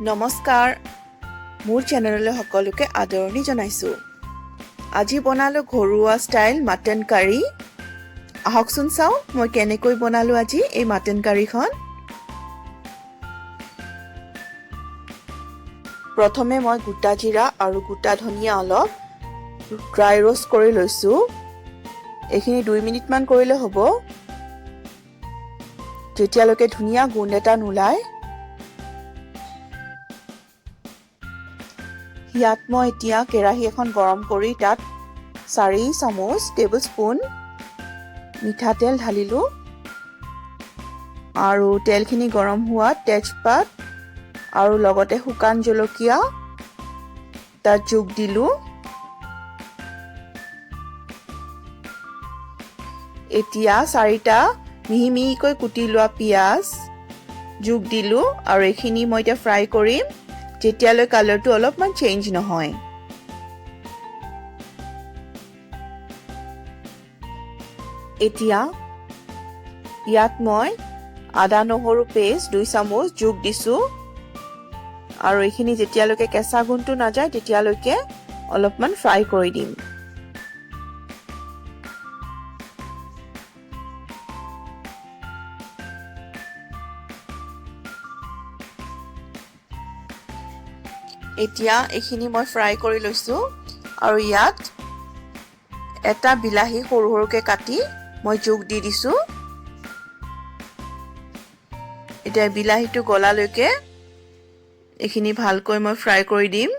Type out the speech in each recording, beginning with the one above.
নমস্কাৰ মোৰ চেনেললৈ সকলোকে আদৰণি জনাইছো। আজি বনালো ঘৰুৱা ষ্টাইল মাটন কাৰী। আহকচোন চাও মই কেনেকৈ বনালো আজি এই মাটন কাৰীখন। প্ৰথমে মই গোটা জিৰা আৰু গোটা ধনিয়া অলপ ড্ৰাই ৰোষ্ট কৰি লৈছো। এইখিনি 2 মিনিট মান কৰিলে হ'ব, যেতিয়ালৈকে ধুনীয়া গোন্ধ এটা নোলায়। ইয়াত মই এতিয়া কেৰাহী এখন গৰম কৰি তাত 4 চামুচ টেবুলস্পুন মিঠাতেল ঢালিলো আৰু তেলখিনি গৰম হোৱাত তেজপাত আৰু লগতে শুকান জলকীয়া তাত যোগ দিলো। এতিয়া 4টা মিহি মিহিকৈ কুটি লোৱা পিয়াজ যোগ দিলো আৰু এইখিনি মই এতিয়া ফ্ৰাই কৰিম যেতিয়ালৈ কালাৰটো অলপমান চেঞ্জ নহয়। এতিয়া ইয়াত মই আদা নহৰু পেষ্ট 2 চামুচ যোগ দিছো আৰু এইখিনি যেতিয়ালৈকে কেঁচা গোন্ধটো নাযায় তেতিয়ালৈকে অলপমান ফ্ৰাই কৰি দিম। এতিয়া এইখিনি মই ফ্ৰাই কৰি লৈছো আৰু ইয়াত এটা বিলাহী সৰু সৰুকৈ কাটি মই যোগ দি দিছো। এতিয়া বিলাহীটো গলালৈকে এইখিনি ভালকৈ মই ফ্ৰাই কৰি দিম।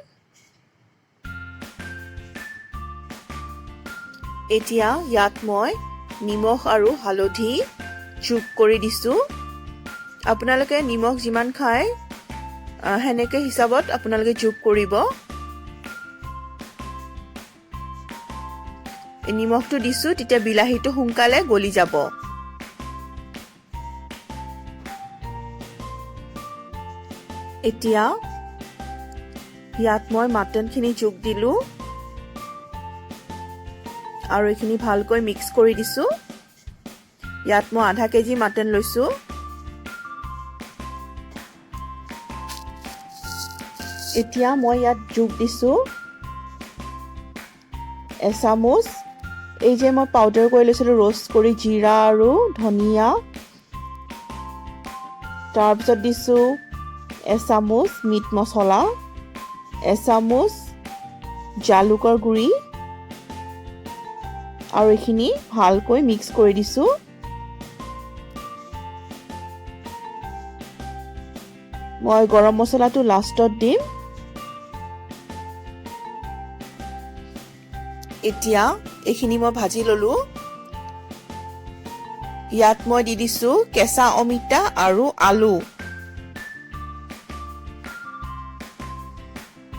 এতিয়া ইয়াত মই নিমখ আৰু হালধি যোগ কৰি দিছো। আপোনালোকে নিমখ যিমান খায় হেনেকে হিচাপত আপোনালোকে যোগ কৰিব। নিমখটো দিছো তেতিয়া বিলাহীটো সোনকালে গলি যাব। এতিয়া ইয়াত মই মাটনখিনি যোগ দিলো আৰু এইখিনি ভালকৈ মিক্স কৰি দিছো। ইয়াত মই আধা কেজি মাটন লৈছো। এতিয়া মই ইয়াত যোগ দিছো এচামুচ এই যে মই পাউডাৰ কৰি লৈছিলো ৰোষ্ট কৰি জিৰা আৰু ধনিয়া, তাৰপিছত দিছো এচামুচ মিট মছলা, এচামুচ জালুকৰ গুড়ি আৰু এইখিনি ভালকৈ মিক্স কৰি দিছো। মই গৰম মছলাটো লাষ্টত দিম। এতিয়া এইখিনি মই ভাজি ললো। ইয়াত মই দি দিছো কেঁচা অমিতা আৰু আলু।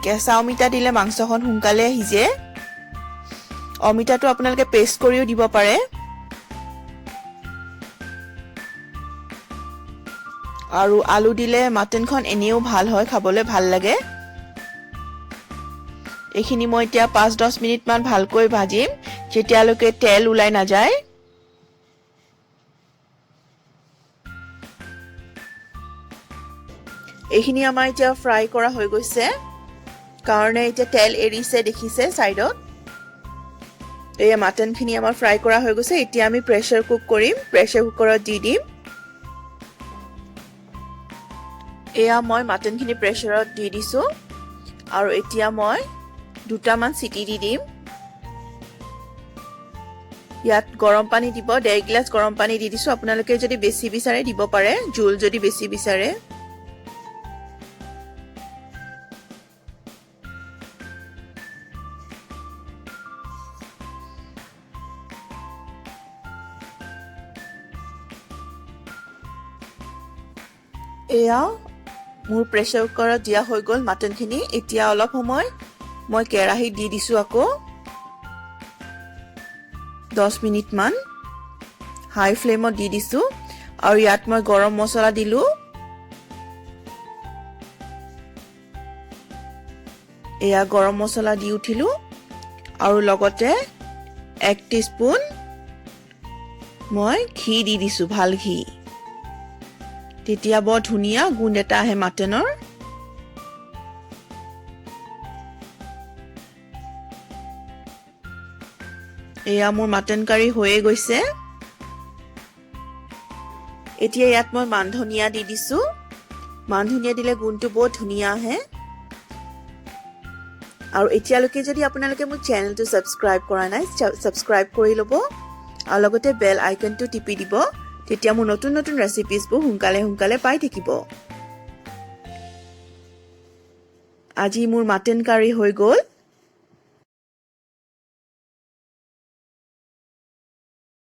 কেঁচা অমিতা দিলে মাংসখন সোনকালে সিজে। অমিতাটো আপোনালোকে পেষ্ট কৰিও দিব পাৰে। আৰু আলু দিলে মাটনখন এনেও ভাল হয়, খাবলৈ ভাল লাগে। এইখিনি মই এতিয়া 5-10 মিনিট মান ভালকৈ ভাজিম যেতিয়ালৈকে তেল ওলাই নাযায়। এইখিনি আমাৰ এতিয়া ফ্ৰাই কৰা হৈ গৈছে কাৰণে এতিয়া তেল এৰিছে দেখিছে সাইডত। এই মাটনখিনি আমাৰ ফ্ৰাই কৰা হৈ গৈছে। এতিয়া আমি প্ৰেছাৰ কুক কৰিম। প্ৰেছাৰ কুকাৰত দি দিম। এয়া মই মাটনখিনি প্ৰেছাৰত দি দিছো আৰু এতিয়া মই 2টামান চিটি দি দিম। ইয়াত গৰম পানী দিব, 1.5 গিলাচ গৰম পানী দি দিছো। আপোনালোকে যদি বেছি বিচাৰে দিব পাৰে, জোল যদি বেছি বিচাৰে। এয়া মোৰ প্ৰেছাৰ কুকাৰত দিয়া হৈ গ'ল মাটনখিনি। এতিয়া অলপ সময় মই কেৰাহীত দি দিছো আকৌ 10 মিনিট মান হাই ফ্লেমত দি দিছো আৰু ইয়াত মই গৰম মছলা দিলো। এয়া গৰম মছলা দি উঠিলো আৰু লগতে 1 টিস্পুন মই ঘি দি দিছো, ভাল ঘি। তেতিয়া বৰ ধুনীয়া গোন্ধ এটা আহে মাটনৰ। এয়া মোৰ মাটন কাৰী হৈয়ে গৈছে এতিয়া ইয়াত মই মান ধনিয়া দি দিছো মান ধনিয়া দিলে গুণটো বহুত ধুনীয়া আহে আৰু এতিয়ালৈকে যদি আপোনালোকে মোৰ চেনেলটো সাবস্ক্ৰাইব কৰা নাই সাবস্ক্ৰাইব কৰি ল'ব আৰু লগতে বেল আইকনটো টিপি দিব তেতিয়া মোৰ নতুন নতুন ৰেচিপিজবোৰ সোনকালে পাই থাকিব আজি মোৰ মাটন কাৰী হৈ গ'ল